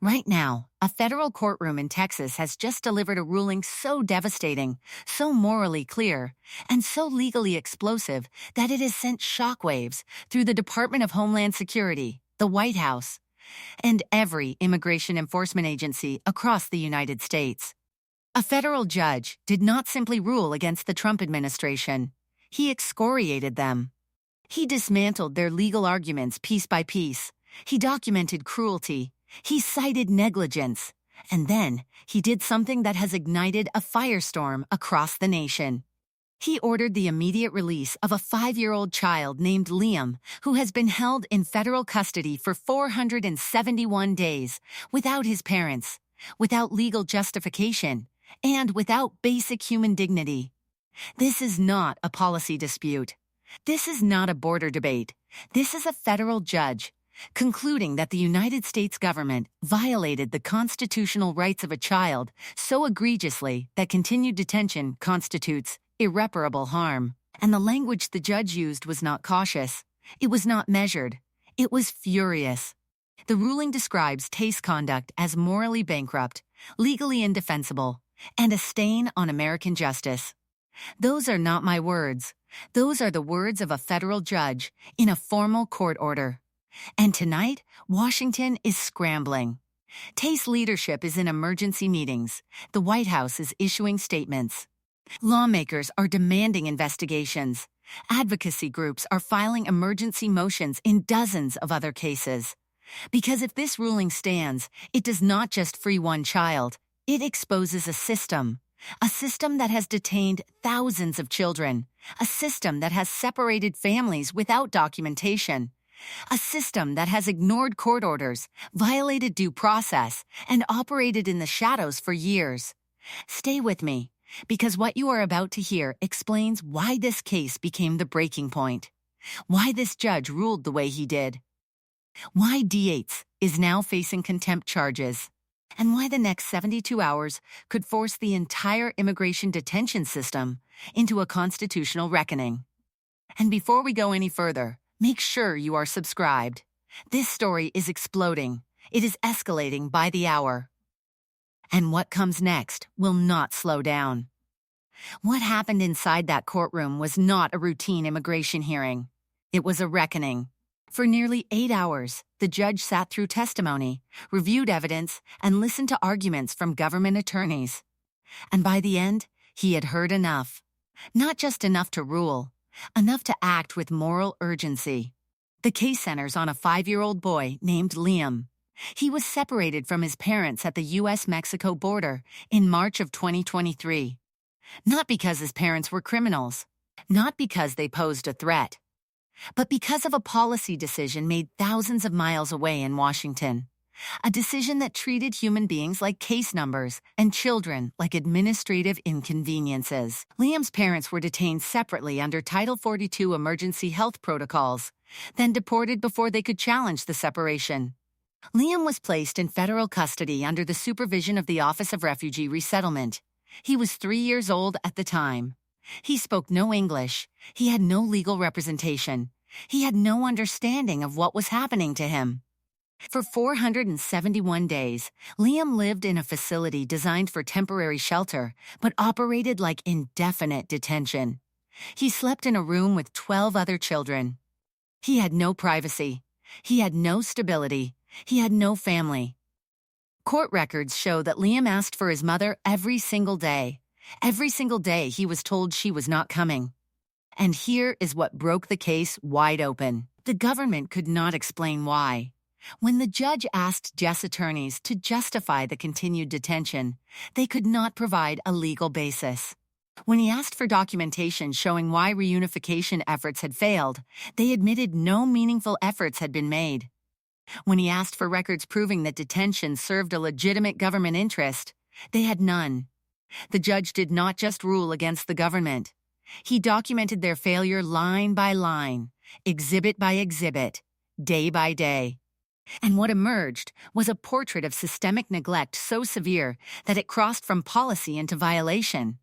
Right now, a federal courtroom in Texas has just delivered a ruling so devastating, so morally clear, and so legally explosive that it has sent shockwaves through the Department of Homeland Security, the White House, and every immigration enforcement agency across the United States. A federal judge did not simply rule against the Trump administration. He excoriated them. He dismantled their legal arguments piece by piece. He documented cruelty. He cited negligence. And then he did something that has ignited a firestorm across the nation. He ordered the immediate release of a 5-year-old child named Liam, who has been held in federal custody for 471 days, without his parents, without legal justification, and without basic human dignity. This is not a policy dispute. This is not a border debate. This is a federal judge concluding that the United States government violated the constitutional rights of a child so egregiously that continued detention constitutes irreparable harm. And the language the judge used was not cautious. It was not measured. It was furious. The ruling describes Tay's conduct as morally bankrupt, legally indefensible, and a stain on American justice. Those are not my words. Those are the words of a federal judge in a formal court order. And tonight, Washington is scrambling. Tay's leadership is in emergency meetings. The White House is issuing statements. Lawmakers are demanding investigations. Advocacy groups are filing emergency motions in dozens of other cases. Because if this ruling stands, it does not just free one child. It exposes a system that has detained thousands of children, a system that has separated families without documentation, a system that has ignored court orders, violated due process, and operated in the shadows for years. Stay with me, because what you are about to hear explains why this case became the breaking point, why this judge ruled the way he did, why DHS is now facing contempt charges, and why the next 72 hours could force the entire immigration detention system into a constitutional reckoning. And before we go any further, make sure you are subscribed. This story is exploding. It is escalating by the hour. And what comes next will not slow down. What happened inside that courtroom was not a routine immigration hearing. It was a reckoning. For nearly 8 hours, the judge sat through testimony, reviewed evidence, and listened to arguments from government attorneys. And by the end, he had heard enough. Not just enough to rule, enough to act with moral urgency. The case centers on a 5-year-old boy named Liam. He was separated from his parents at the U.S.-Mexico border in March of 2023. Not because his parents were criminals, not because they posed a threat, but because of a policy decision made thousands of miles away in Washington. A decision that treated human beings like case numbers and children like administrative inconveniences. Liam's parents were detained separately under Title 42 emergency health protocols, then deported before they could challenge the separation. Liam was placed in federal custody under the supervision of the Office of Refugee Resettlement. He was 3 years old at the time. He spoke no English. He had no legal representation. He had no understanding of what was happening to him. For 471 days, Liam lived in a facility designed for temporary shelter, but operated like indefinite detention. He slept in a room with 12 other children. He had no privacy. He had no stability. He had no family. Court records show that Liam asked for his mother every single day. Every single day he was told she was not coming. And here is what broke the case wide open. The government could not explain why. When the judge asked Jess attorneys to justify the continued detention, they could not provide a legal basis. When he asked for documentation showing why reunification efforts had failed, they admitted no meaningful efforts had been made. When he asked for records proving that detention served a legitimate government interest, they had none. The judge did not just rule against the government. He documented their failure line by line, exhibit by exhibit, day by day. And what emerged was a portrait of systemic neglect so severe that it crossed from policy into violation.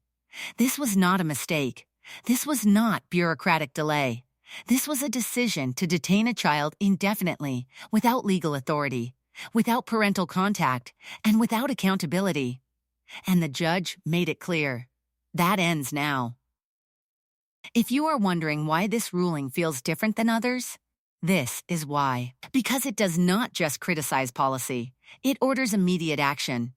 This was not a mistake. This was not bureaucratic delay. This was a decision to detain a child indefinitely, without legal authority, without parental contact, and without accountability. And the judge made it clear. That ends now. If you are wondering why this ruling feels different than others, this is why. Because it does not just criticize policy, it orders immediate action.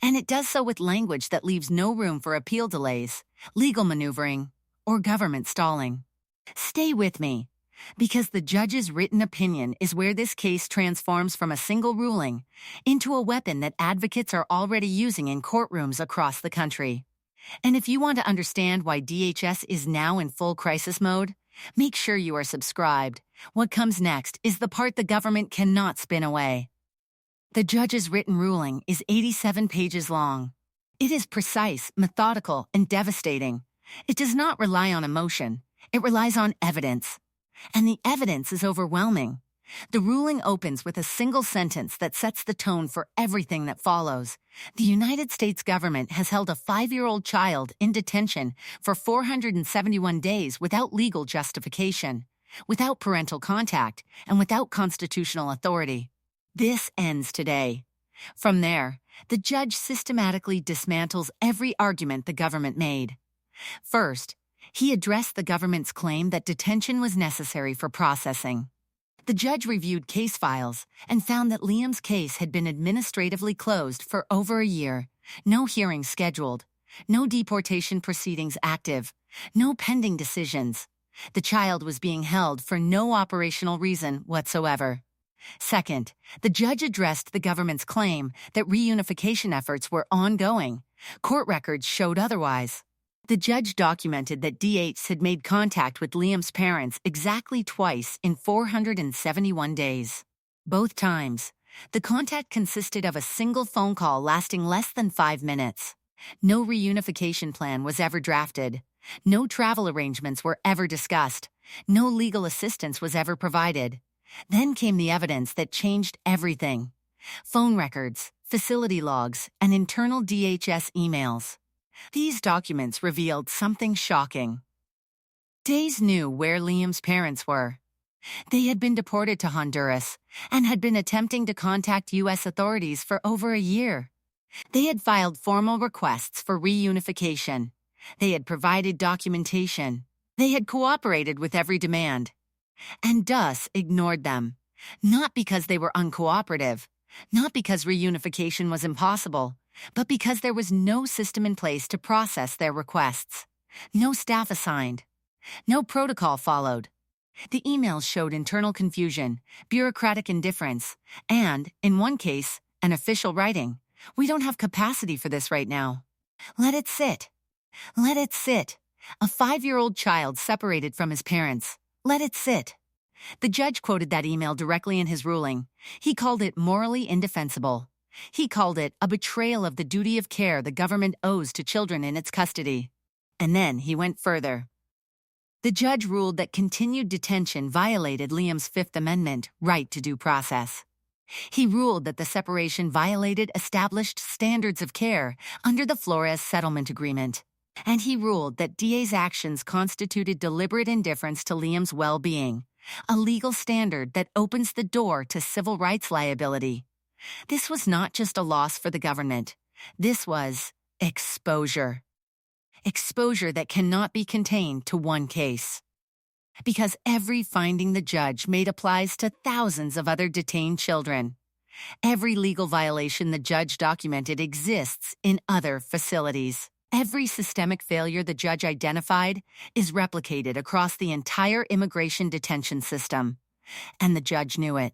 And it does so with language that leaves no room for appeal delays, legal maneuvering, or government stalling. Stay with me, because the judge's written opinion is where this case transforms from a single ruling into a weapon that advocates are already using in courtrooms across the country. And if you want to understand why DHS is now in full crisis mode, make sure you are subscribed. What comes next is the part the government cannot spin away. The judge's written ruling is 87 pages long. It is precise, methodical, and devastating. It does not rely on emotion. It relies on evidence. And the evidence is overwhelming. The ruling opens with a single sentence that sets the tone for everything that follows. The United States government has held a 5-year-old child in detention for 471 days without legal justification, without parental contact, and without constitutional authority. This ends today. From there, the judge systematically dismantles every argument the government made. First, he addressed the government's claim that detention was necessary for processing. The judge reviewed case files and found that Liam's case had been administratively closed for over a year, no hearings scheduled, no deportation proceedings active, no pending decisions. The child was being held for no operational reason whatsoever. Second, the judge addressed the government's claim that reunification efforts were ongoing. Court records showed otherwise. The judge documented that DHS had made contact with Liam's parents exactly twice in 471 days. Both times, the contact consisted of a single phone call lasting less than 5 minutes. No reunification plan was ever drafted. No travel arrangements were ever discussed. No legal assistance was ever provided. Then came the evidence that changed everything. Phone records, facility logs, and internal DHS emails. These documents revealed something shocking. Days knew where Liam's parents were. They had been deported to Honduras and had been attempting to contact U.S. authorities for over a year. They had filed formal requests for reunification. They had provided documentation. They had cooperated with every demand. And DUS ignored them, not because they were uncooperative, not because reunification was impossible, but because there was no system in place to process their requests. No staff assigned. No protocol followed. The emails showed internal confusion, bureaucratic indifference, and, in one case, an official writing. "We don't have capacity for this right now. Let it sit. Let it sit. A 5-year-old child separated from his parents. Let it sit." The judge quoted that email directly in his ruling. He called it morally indefensible. He called it a betrayal of the duty of care the government owes to children in its custody. And then he went further. The judge ruled that continued detention violated Liam's Fifth Amendment right to due process. He ruled that the separation violated established standards of care under the Flores Settlement Agreement. And he ruled that DA's actions constituted deliberate indifference to Liam's well-being, a legal standard that opens the door to civil rights liability. This was not just a loss for the government. This was exposure. Exposure that cannot be contained to one case. Because every finding the judge made applies to thousands of other detained children. Every legal violation the judge documented exists in other facilities. Every systemic failure the judge identified is replicated across the entire immigration detention system. And the judge knew it.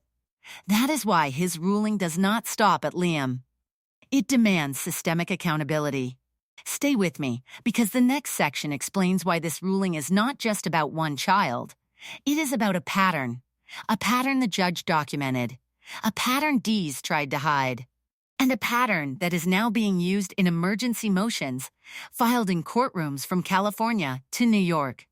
That is why his ruling does not stop at Liam. It demands systemic accountability. Stay with me, because the next section explains why this ruling is not just about one child. It is about a pattern the judge documented, a pattern Dees tried to hide, and a pattern that is now being used in emergency motions filed in courtrooms from California to New York.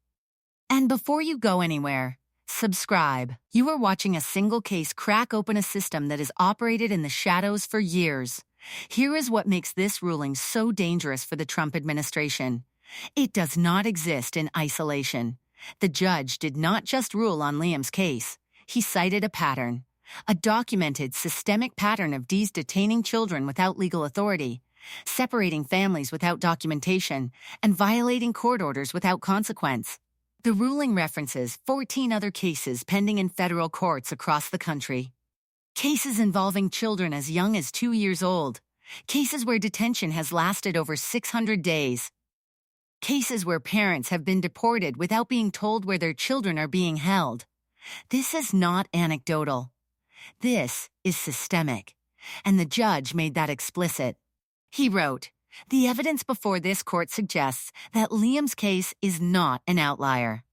And before you go anywhere, subscribe. You are watching a single case crack open a system that has operated in the shadows for years. Here is what makes this ruling so dangerous for the Trump administration. It does not exist in isolation. The judge did not just rule on Liam's case. He cited a pattern. a documented systemic pattern of D's detaining children without legal authority, separating families without documentation, and violating court orders without consequence. The ruling references 14 other cases pending in federal courts across the country. Cases involving children as young as 2 years old. Cases where detention has lasted over 600 days. Cases where parents have been deported without being told where their children are being held. This is not anecdotal. This is systemic. And the judge made that explicit. He wrote, "The evidence before this court suggests that Liam's case is not an outlier.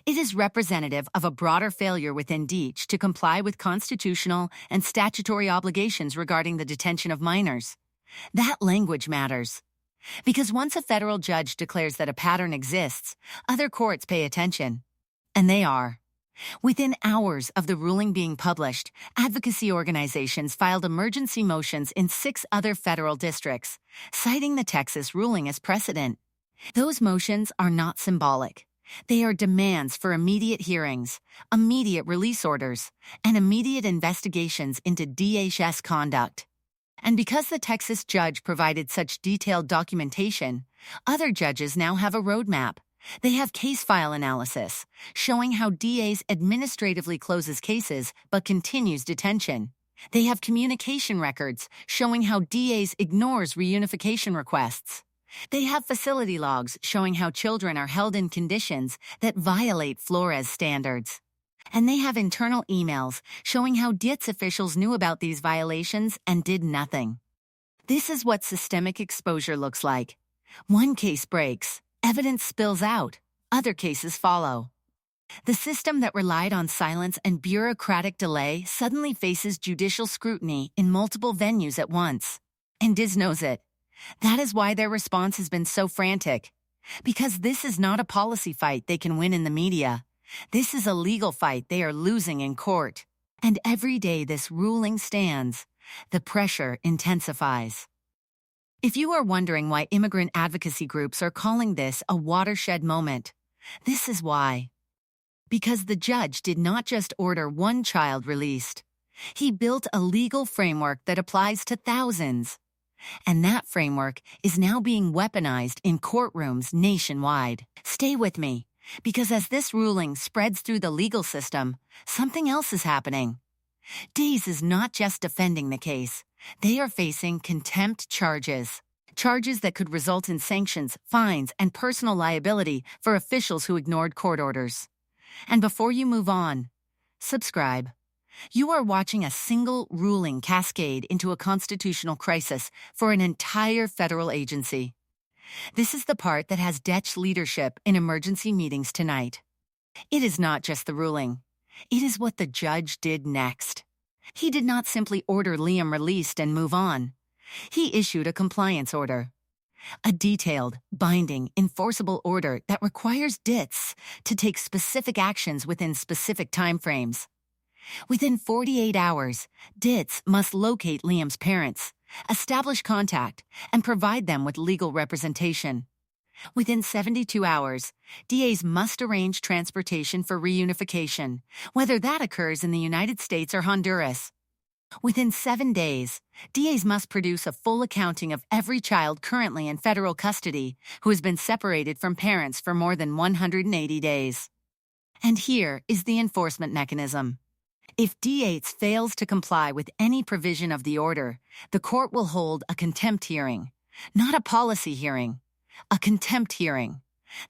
It is representative of a broader failure within DHS to comply with constitutional and statutory obligations regarding the detention of minors." That language matters. Because once a federal judge declares that a pattern exists, other courts pay attention. And they are. Within hours of the ruling being published, advocacy organizations filed emergency motions in 6 other federal districts, citing the Texas ruling as precedent. Those motions are not symbolic. They are demands for immediate hearings, immediate release orders, and immediate investigations into DHS conduct. And because the Texas judge provided such detailed documentation, other judges now have a roadmap. They have case file analysis, showing how DAs administratively closes cases but continues detention. They have communication records, showing how DAs ignores reunification requests. They have facility logs, showing how children are held in conditions that violate Flores standards. And they have internal emails, showing how DHS officials knew about these violations and did nothing. This is what systemic exposure looks like. One case breaks. Evidence spills out. Other cases follow. The system that relied on silence and bureaucratic delay suddenly faces judicial scrutiny in multiple venues at once. And DHS knows it. That is why their response has been so frantic. Because this is not a policy fight they can win in the media. This is a legal fight they are losing in court. And every day this ruling stands, the pressure intensifies. If you are wondering why immigrant advocacy groups are calling this a watershed moment, this is why. Because the judge did not just order one child released. He built a legal framework that applies to thousands. And that framework is now being weaponized in courtrooms nationwide. Stay with me, because as this ruling spreads through the legal system, something else is happening. DHS is not just defending the case. They are facing contempt charges. Charges that could result in sanctions, fines, and personal liability for officials who ignored court orders. And before you move on, subscribe. You are watching a single ruling cascade into a constitutional crisis for an entire federal agency. This is the part that has DHS leadership in emergency meetings tonight. It is not just the ruling. It is what the judge did next. He did not simply order Liam released and move on. He issued a compliance order. A detailed, binding, enforceable order that requires DHS to take specific actions within specific timeframes. Within 48 hours, DHS must locate Liam's parents, establish contact, and provide them with legal representation. Within 72 hours, DAs must arrange transportation for reunification, whether that occurs in the United States or Honduras. Within 7 days, DAs must produce a full accounting of every child currently in federal custody who has been separated from parents for more than 180 days. And here is the enforcement mechanism. If DHS fails to comply with any provision of the order, the court will hold a contempt hearing, not a policy hearing. A contempt hearing.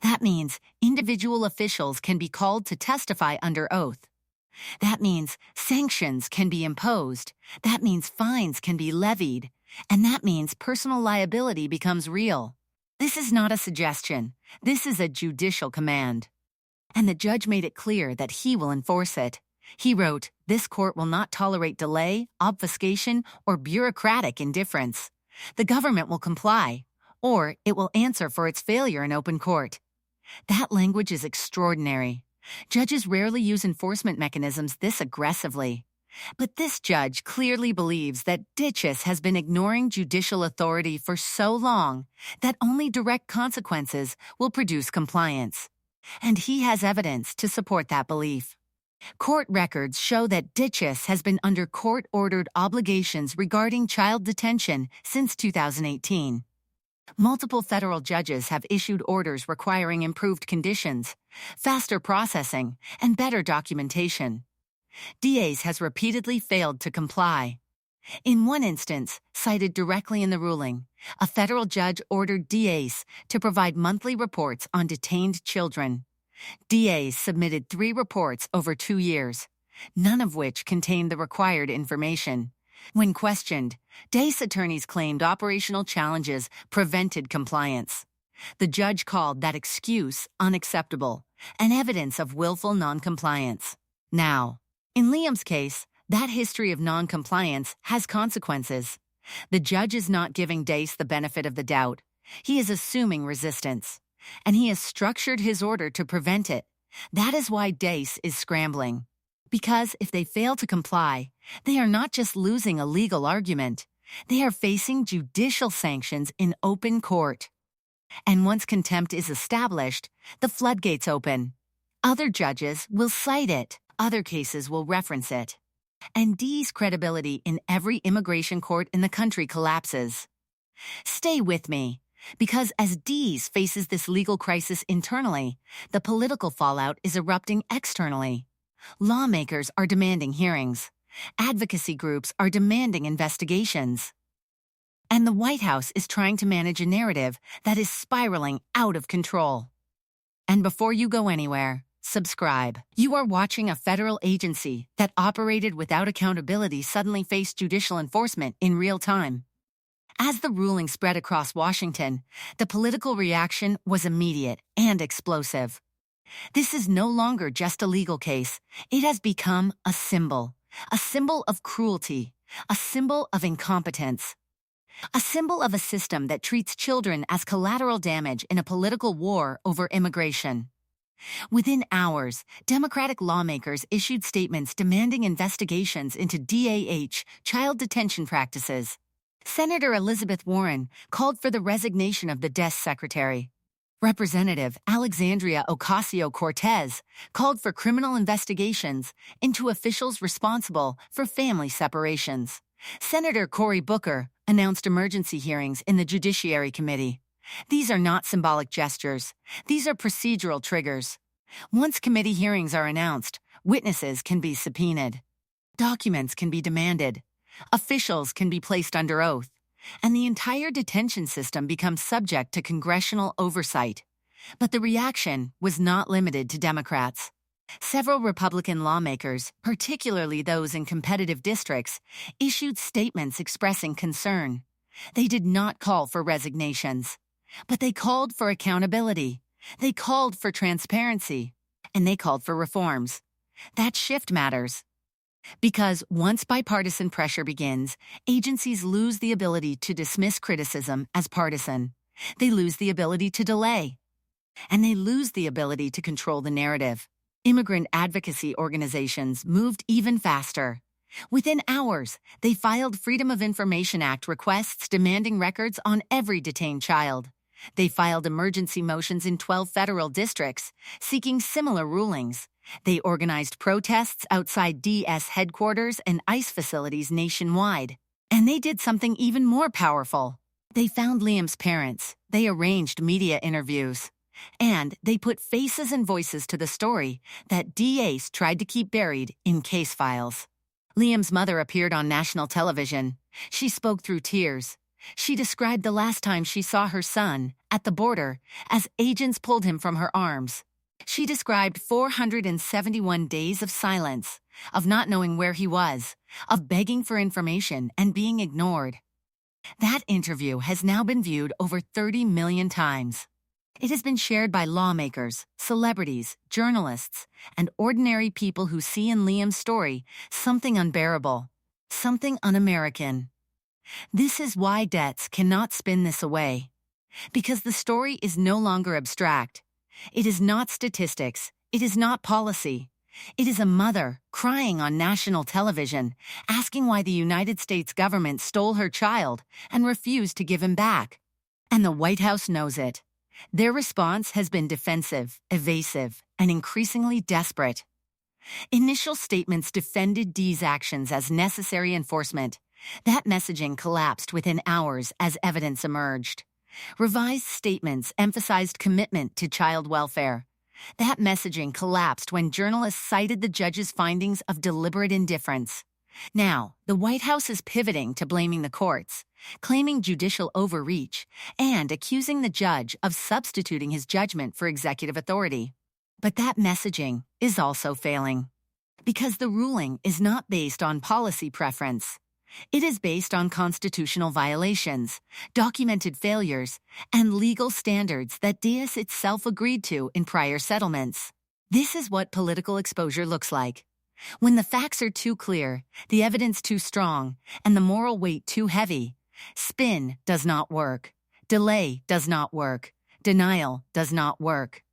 That means individual officials can be called to testify under oath. That means sanctions can be imposed. That means fines can be levied. And that means personal liability becomes real. This is not a suggestion. This is a judicial command. And the judge made it clear that he will enforce it. He wrote, "This court will not tolerate delay, obfuscation, or bureaucratic indifference. The government will comply, or it will answer for its failure in open court." That language is extraordinary. Judges rarely use enforcement mechanisms this aggressively. But this judge clearly believes that DHS has been ignoring judicial authority for so long that only direct consequences will produce compliance. And he has evidence to support that belief. Court records show that DHS has been under court-ordered obligations regarding child detention since 2018. Multiple federal judges have issued orders requiring improved conditions, faster processing, and better documentation. DAs has repeatedly failed to comply. In one instance, cited directly in the ruling, a federal judge ordered DAs to provide monthly reports on detained children. DAs submitted 3 reports over 2 years, none of which contained the required information. When questioned, DA's attorneys claimed operational challenges prevented compliance. The judge called that excuse unacceptable and evidence of willful noncompliance. Now, in Liam's case, that history of noncompliance has consequences. The judge is not giving DACE the benefit of the doubt. He is assuming resistance, and he has structured his order to prevent it. That is why DACE is scrambling. Because if they fail to comply, they are not just losing a legal argument, they are facing judicial sanctions in open court. And once contempt is established, the floodgates open. Other judges will cite it, other cases will reference it. And D's credibility in every immigration court in the country collapses. Stay with me, because as D's faces this legal crisis internally, the political fallout is erupting externally. Lawmakers are demanding hearings. Advocacy groups are demanding investigations. And the White House is trying to manage a narrative that is spiraling out of control. And before you go anywhere, subscribe. You are watching a federal agency that operated without accountability suddenly face judicial enforcement in real time. As the ruling spread across Washington, the political reaction was immediate and explosive. This is no longer just a legal case. It has become a symbol of cruelty, a symbol of incompetence, a symbol of a system that treats children as collateral damage in a political war over immigration. Within hours, Democratic lawmakers issued statements demanding investigations into DAH child detention practices. Senator Elizabeth Warren called for the resignation of the desk secretary. Representative Alexandria Ocasio-Cortez called for criminal investigations into officials responsible for family separations. Senator Cory Booker announced emergency hearings in the Judiciary Committee. These are not symbolic gestures. These are procedural triggers. Once committee hearings are announced, witnesses can be subpoenaed. Documents can be demanded. Officials can be placed under oath. And the entire detention system becomes subject to congressional oversight. But the reaction was not limited to Democrats. Several Republican lawmakers, particularly those in competitive districts, issued statements expressing concern. They did not call for resignations, but they called for accountability. They called for transparency, and they called for reforms. That shift matters. Because once bipartisan pressure begins, agencies lose the ability to dismiss criticism as partisan. They lose the ability to delay. And they lose the ability to control the narrative. Immigrant advocacy organizations moved even faster. Within hours, they filed Freedom of Information Act requests demanding records on every detained child. They filed emergency motions in 12 federal districts, seeking similar rulings. They organized protests outside DS headquarters and ICE facilities nationwide. And they did something even more powerful. They found Liam's parents. They arranged media interviews. And they put faces and voices to the story that DAs tried to keep buried in case files. Liam's mother appeared on national television. She spoke through tears. She described the last time she saw her son, at the border, as agents pulled him from her arms. She described 471 days of silence, of not knowing where he was, of begging for information and being ignored. That interview has now been viewed over 30 million times. It has been shared by lawmakers, celebrities, journalists, and ordinary people who see in Liam's story something unbearable, something un-American. This is why debts cannot spin this away. Because the story is no longer abstract. It is not statistics. It is not policy. It is a mother crying on national television, asking why the United States government stole her child and refused to give him back. And the White House knows it. Their response has been defensive, evasive, and increasingly desperate. Initial statements defended D's actions as necessary enforcement. That messaging collapsed within hours as evidence emerged. Revised statements emphasized commitment to child welfare. That messaging collapsed when journalists cited the judge's findings of deliberate indifference. Now, the White House is pivoting to blaming the courts, claiming judicial overreach, and accusing the judge of substituting his judgment for executive authority. But that messaging is also failing. Because the ruling is not based on policy preference. It is based on constitutional violations, documented failures, and legal standards that DHS itself agreed to in prior settlements. This is what political exposure looks like. When the facts are too clear, the evidence too strong, and the moral weight too heavy, spin does not work. Delay does not work. Denial does not work.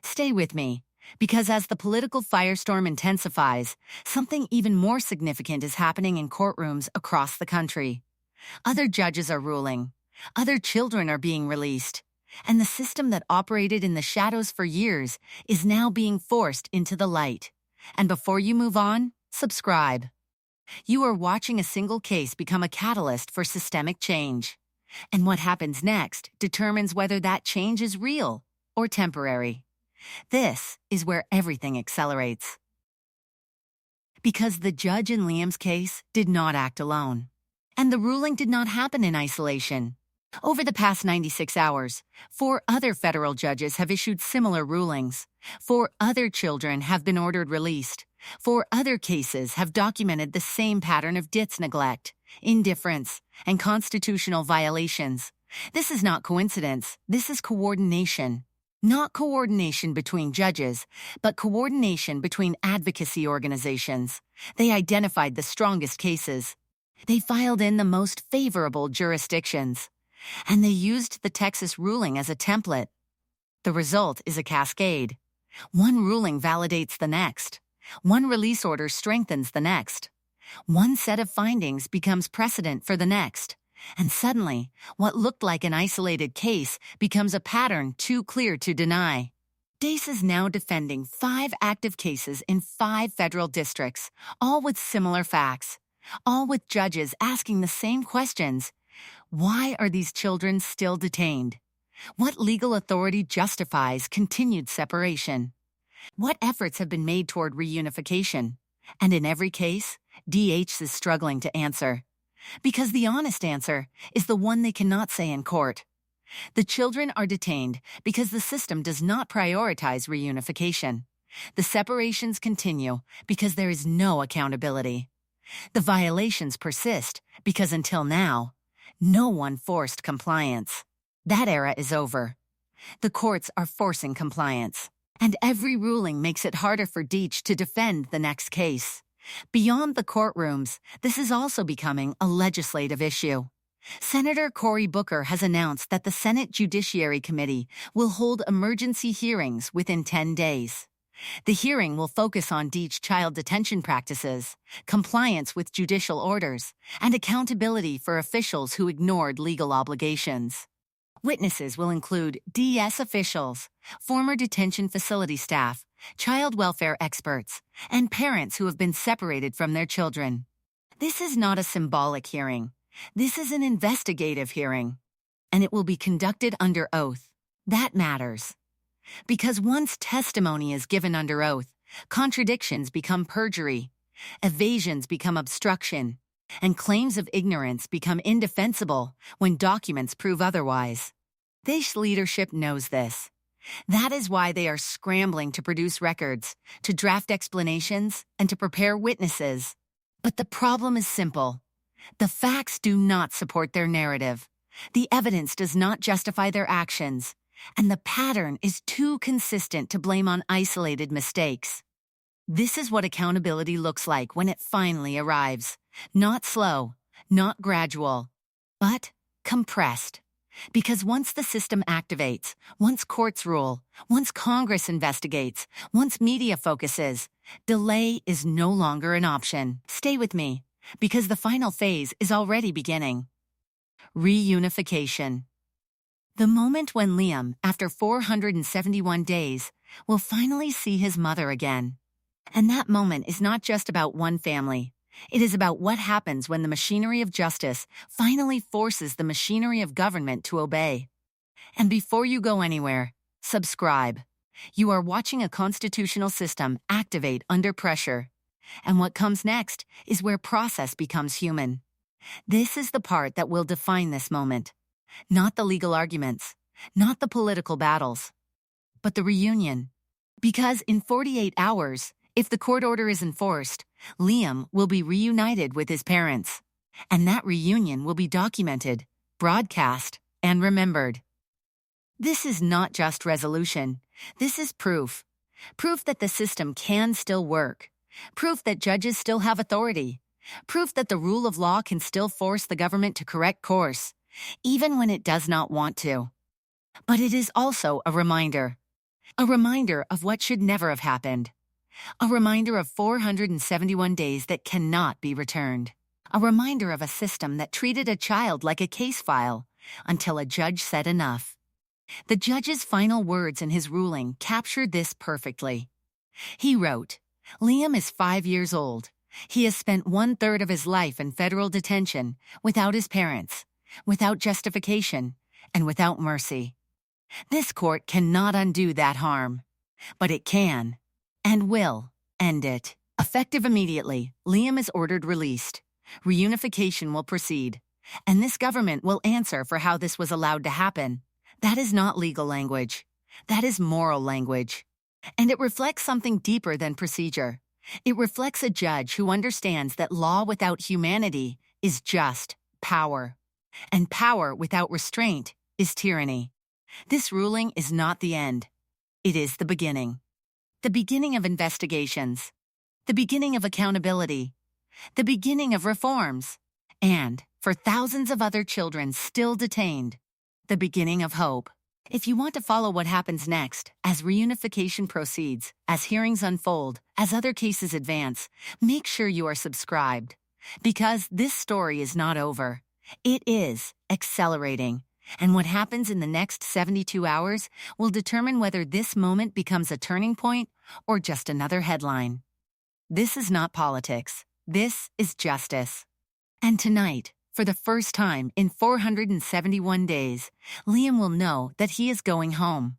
Stay with me, because as the political firestorm intensifies, something even more significant is happening in courtrooms across the country. Other judges are ruling. Other children are being released. And the system that operated in the shadows for years is now being forced into the light. And before you move on, subscribe. You are watching a single case become a catalyst for systemic change. And what happens next determines whether that change is real or temporary. This is where everything accelerates. Because the judge in Liam's case did not act alone. And the ruling did not happen in isolation. Over the past 96 hours, 4 other federal judges have issued similar rulings. 4 other children have been ordered released. 4 other cases have documented the same pattern of DHS neglect, indifference, and constitutional violations. This is not coincidence. This is coordination. Not coordination between judges, but coordination between advocacy organizations. They identified the strongest cases. They filed in the most favorable jurisdictions. And they used the Texas ruling as a template. The result is a cascade. One ruling validates the next. One release order strengthens the next. One set of findings becomes precedent for the next. And suddenly, what looked like an isolated case becomes a pattern too clear to deny. DHS is now defending 5 active cases in 5 federal districts, all with similar facts, all with judges asking the same questions. Why are these children still detained? What legal authority justifies continued separation? What efforts have been made toward reunification? And in every case, DHS is struggling to answer. Because the honest answer is the one they cannot say in court. The children are detained because the system does not prioritize reunification. The separations continue because there is no accountability. The violations persist because until now, no one forced compliance. That era is over. The courts are forcing compliance. And every ruling makes it harder for DHS to defend the next case. Beyond the courtrooms, this is also becoming a legislative issue. Senator Cory Booker has announced that the Senate Judiciary Committee will hold emergency hearings within 10 days. The hearing will focus on DHS child detention practices, compliance with judicial orders, and accountability for officials who ignored legal obligations. Witnesses will include DHS officials, former detention facility staff, child welfare experts, and parents who have been separated from their children. This is not a symbolic hearing. This is an investigative hearing, and it will be conducted under oath. That matters. Because once testimony is given under oath, contradictions become perjury, evasions become obstruction, and claims of ignorance become indefensible when documents prove otherwise. DHS leadership knows this. That is why they are scrambling to produce records, to draft explanations, and to prepare witnesses. But the problem is simple. The facts do not support their narrative. The evidence does not justify their actions. And the pattern is too consistent to blame on isolated mistakes. This is what accountability looks like when it finally arrives. Not slow, not gradual, but compressed. Because once the system activates, once courts rule, once Congress investigates, once media focuses, delay is no longer an option. Stay with me, because the final phase is already beginning. Reunification. The moment when Liam, after 471 days, will finally see his mother again. And that moment is not just about one family. It is about what happens when the machinery of justice finally forces the machinery of government to obey. And before you go anywhere, subscribe. You are watching a constitutional system activate under pressure. And what comes next is where process becomes human. This is the part that will define this moment. Not the legal arguments, not the political battles, but the reunion. Because in 48 hours, if the court order is enforced, Liam will be reunited with his parents. And that reunion will be documented, broadcast, and remembered. This is not just resolution. This is proof. Proof that the system can still work. Proof that judges still have authority. Proof that the rule of law can still force the government to correct course, even when it does not want to. But it is also a reminder of what should never have happened. A reminder of 471 days that cannot be returned. A reminder of a system that treated a child like a case file until a judge said enough. The judge's final words in his ruling captured this perfectly. He wrote, "Liam is 5 years old. He has spent 1/3 of his life in federal detention without his parents, without justification, and without mercy. This court cannot undo that harm, but it can and will end it." Effective immediately, Liam is ordered released. Reunification will proceed, and this government will answer for how this was allowed to happen. That is not legal language. That is moral language. And it reflects something deeper than procedure. It reflects a judge who understands that law without humanity is just power. And power without restraint is tyranny. This ruling is not the end. It is the beginning. The beginning of investigations. The beginning of accountability. The beginning of reforms. And, for thousands of other children still detained, the beginning of hope. If you want to follow what happens next, as reunification proceeds, as hearings unfold, as other cases advance, make sure you are subscribed. Because this story is not over. It is accelerating. And what happens in the next 72 hours will determine whether this moment becomes a turning point or just another headline. This is not politics. This is justice. And tonight, for the first time in 471 days, Liam will know that he is going home.